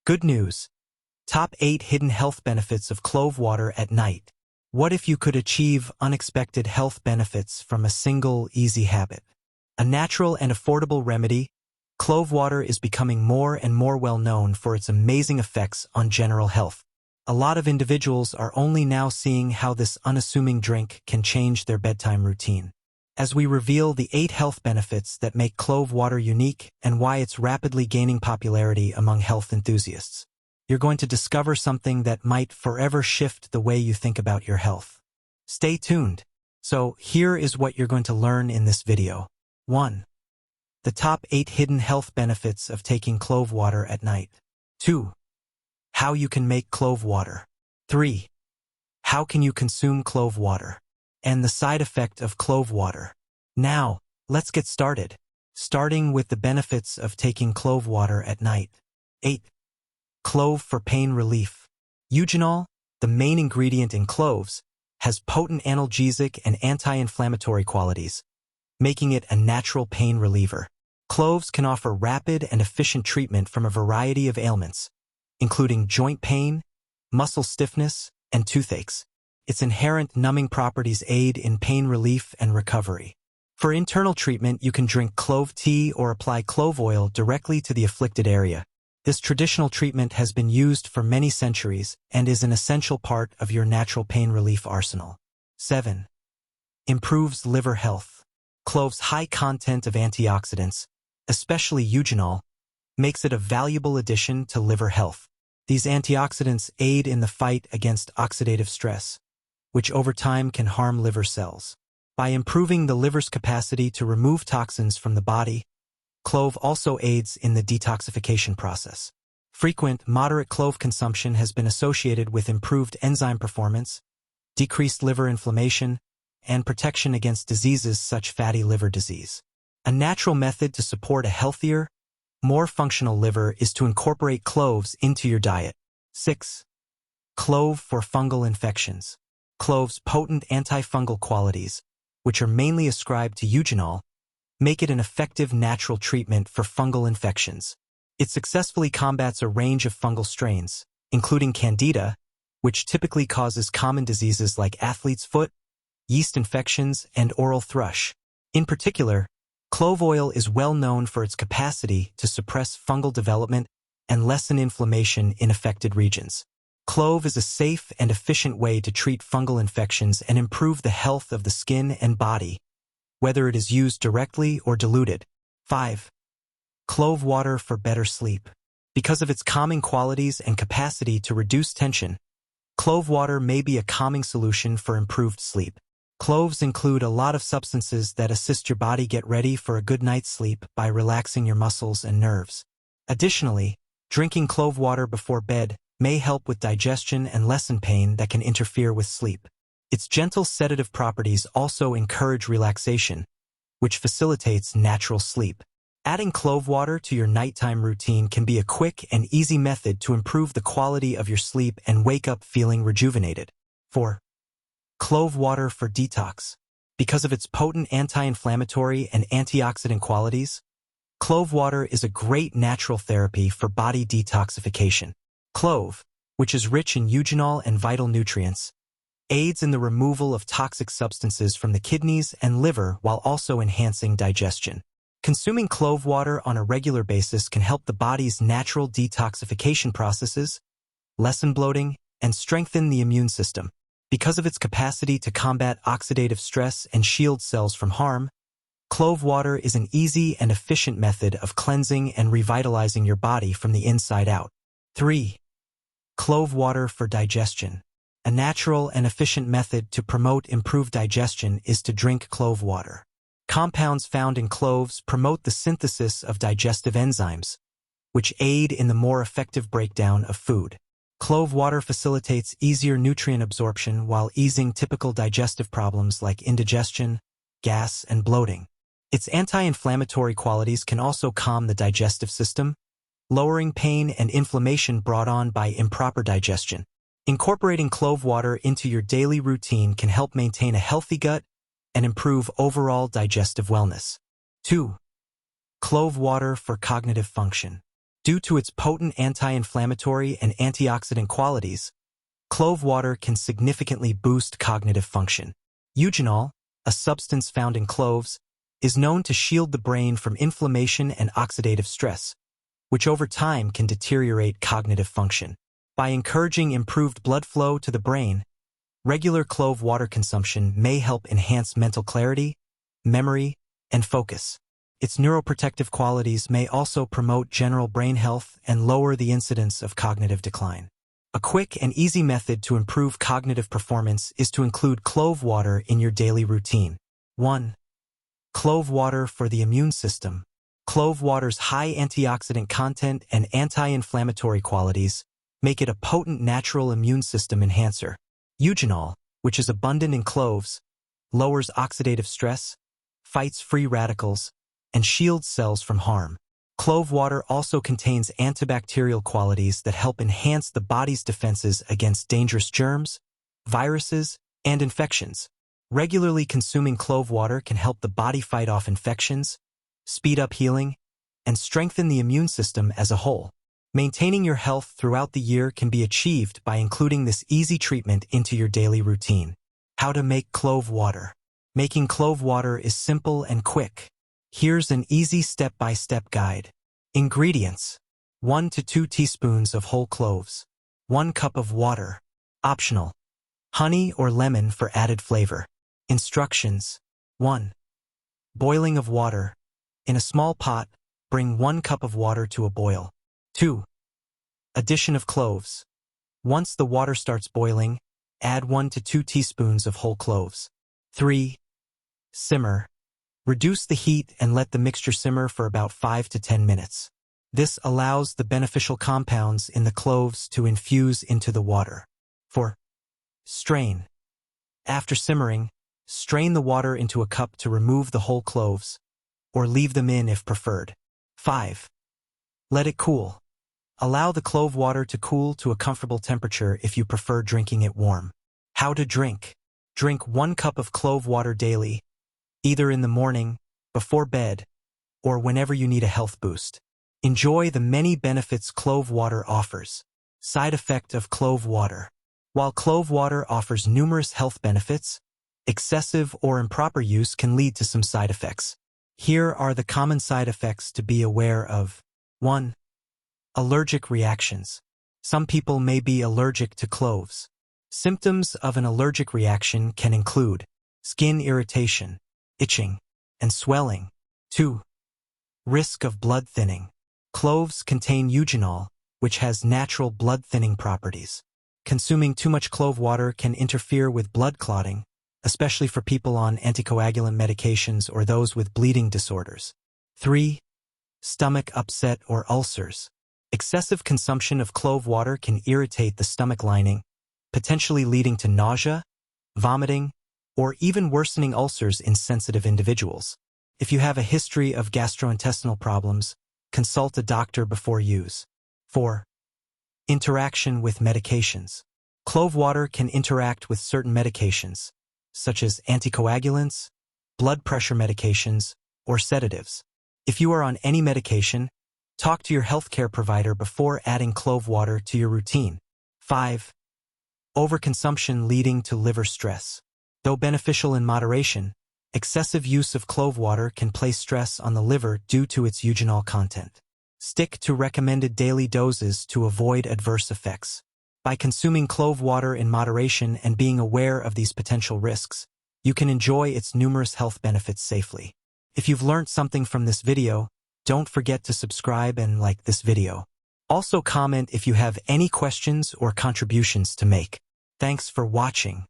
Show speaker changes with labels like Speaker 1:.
Speaker 1: Good news. Top 8 hidden health benefits of clove water at night. What if you could achieve unexpected health benefits from a single, easy habit? A natural and affordable remedy, clove water is becoming more and more well known for its amazing effects on general health. A lot of individuals are only now seeing how this unassuming drink can change their bedtime routine. As we reveal the 8 health benefits that make clove water unique and why it's rapidly gaining popularity among health enthusiasts, you're going to discover something that might forever shift the way you think about your health. Stay tuned. So here is what you're going to learn in this video. 1. The top 8 hidden health benefits of taking clove water at night. 2. How you can make clove water. 3. How can you consume clove water? And the side effect of clove water. Now, let's get started. Starting with the benefits of taking clove water at night. 8. Clove for pain relief. Eugenol, the main ingredient in cloves, has potent analgesic and anti-inflammatory qualities, making it a natural pain reliever. Cloves can offer rapid and efficient treatment from a variety of ailments, including joint pain, muscle stiffness, and toothaches. Its inherent numbing properties aid in pain relief and recovery. For internal treatment, you can drink clove tea or apply clove oil directly to the afflicted area. This traditional treatment has been used for many centuries and is an essential part of your natural pain relief arsenal. 7. Improves liver health. Clove's high content of antioxidants, especially eugenol, makes it a valuable addition to liver health. These antioxidants aid in the fight against oxidative stress, which over time can harm liver cells. By improving the liver's capacity to remove toxins from the body, clove also aids in the detoxification process. Frequent, moderate clove consumption has been associated with improved enzyme performance, decreased liver inflammation, and protection against diseases such as fatty liver disease. A natural method to support a healthier, more functional liver is to incorporate cloves into your diet. 6. Clove for fungal infections. Clove's potent antifungal qualities, which are mainly ascribed to eugenol, make it an effective natural treatment for fungal infections. It successfully combats a range of fungal strains, including candida, which typically causes common diseases like athlete's foot, yeast infections, and oral thrush. In particular, clove oil is well known for its capacity to suppress fungal development and lessen inflammation in affected regions. Clove is a safe and efficient way to treat fungal infections and improve the health of the skin and body, whether it is used directly or diluted. 5. Clove water for better sleep. Because of its calming qualities and capacity to reduce tension, clove water may be a calming solution for improved sleep. Cloves include a lot of substances that assist your body get ready for a good night's sleep by relaxing your muscles and nerves. Additionally, drinking clove water before bed may help with digestion and lessen pain that can interfere with sleep. Its gentle sedative properties also encourage relaxation, which facilitates natural sleep. Adding clove water to your nighttime routine can be a quick and easy method to improve the quality of your sleep and wake up feeling rejuvenated. 4. Clove water for detox. Because of its potent anti-inflammatory and antioxidant qualities, clove water is a great natural therapy for body detoxification. Clove, which is rich in eugenol and vital nutrients, aids in the removal of toxic substances from the kidneys and liver while also enhancing digestion. Consuming clove water on a regular basis can help the body's natural detoxification processes, lessen bloating, and strengthen the immune system. Because of its capacity to combat oxidative stress and shield cells from harm, clove water is an easy and efficient method of cleansing and revitalizing your body from the inside out. 3. Clove water for digestion. A natural and efficient method to promote improved digestion is to drink clove water. Compounds found in cloves promote the synthesis of digestive enzymes, which aid in the more effective breakdown of food. Clove water facilitates easier nutrient absorption while easing typical digestive problems like indigestion, gas, and bloating. Its anti-inflammatory qualities can also calm the digestive system, lowering pain and inflammation brought on by improper digestion. Incorporating clove water into your daily routine can help maintain a healthy gut and improve overall digestive wellness. 2. Clove water for cognitive function. Due to its potent anti-inflammatory and antioxidant qualities, clove water can significantly boost cognitive function. Eugenol, a substance found in cloves, is known to shield the brain from inflammation and oxidative stress, which over time can deteriorate cognitive function. By encouraging improved blood flow to the brain, regular clove water consumption may help enhance mental clarity, memory, and focus. Its neuroprotective qualities may also promote general brain health and lower the incidence of cognitive decline. A quick and easy method to improve cognitive performance is to include clove water in your daily routine. 1. Clove water for the immune system. Clove water's high antioxidant content and anti-inflammatory qualities make it a potent natural immune system enhancer. Eugenol, which is abundant in cloves, lowers oxidative stress, fights free radicals, and shields cells from harm. Clove water also contains antibacterial qualities that help enhance the body's defenses against dangerous germs, viruses, and infections. Regularly consuming clove water can help the body fight off infections, speed up healing, and strengthen the immune system as a whole. Maintaining your health throughout the year can be achieved by including this easy treatment into your daily routine. How to make clove water. Making clove water is simple and quick. Here's an easy step-by-step guide. Ingredients: 1 to 2 teaspoons of whole cloves, 1 cup of water. Optional: honey or lemon for added flavor. Instructions: 1. Boiling of water. In a small pot, bring 1 cup of water to a boil. 2. Addition of cloves. Once the water starts boiling, add 1 to 2 teaspoons of whole cloves. 3. Simmer. Reduce the heat and let the mixture simmer for about 5 to 10 minutes. This allows the beneficial compounds in the cloves to infuse into the water. 4. Strain. After simmering, strain the water into a cup to remove the whole cloves, or leave them in if preferred. 5. Let it cool. Allow the clove water to cool to a comfortable temperature if you prefer drinking it warm. How to drink. Drink 1 cup of clove water daily, either in the morning, before bed, or whenever you need a health boost. Enjoy the many benefits clove water offers. Side effect of clove water. While clove water offers numerous health benefits, excessive or improper use can lead to some side effects. Here are the common side effects to be aware of. 1. Allergic reactions. Some people may be allergic to cloves. Symptoms of an allergic reaction can include skin irritation, itching, and swelling. 2. Risk of blood thinning. Cloves contain eugenol, which has natural blood thinning properties. Consuming too much clove water can interfere with blood clotting, especially for people on anticoagulant medications or those with bleeding disorders. 3. Stomach upset or ulcers. Excessive consumption of clove water can irritate the stomach lining, potentially leading to nausea, vomiting, or even worsening ulcers in sensitive individuals. If you have a history of gastrointestinal problems, consult a doctor before use. 4. Interaction with medications. Clove water can interact with certain medications, such as anticoagulants, blood pressure medications, or sedatives. If you are on any medication, talk to your healthcare provider before adding clove water to your routine. 5. Overconsumption leading to liver stress. Though beneficial in moderation, excessive use of clove water can place stress on the liver due to its eugenol content. Stick to recommended daily doses to avoid adverse effects. By consuming clove water in moderation and being aware of these potential risks, you can enjoy its numerous health benefits safely. If you've learned something from this video, don't forget to subscribe and like this video. Also comment if you have any questions or contributions to make. Thanks for watching.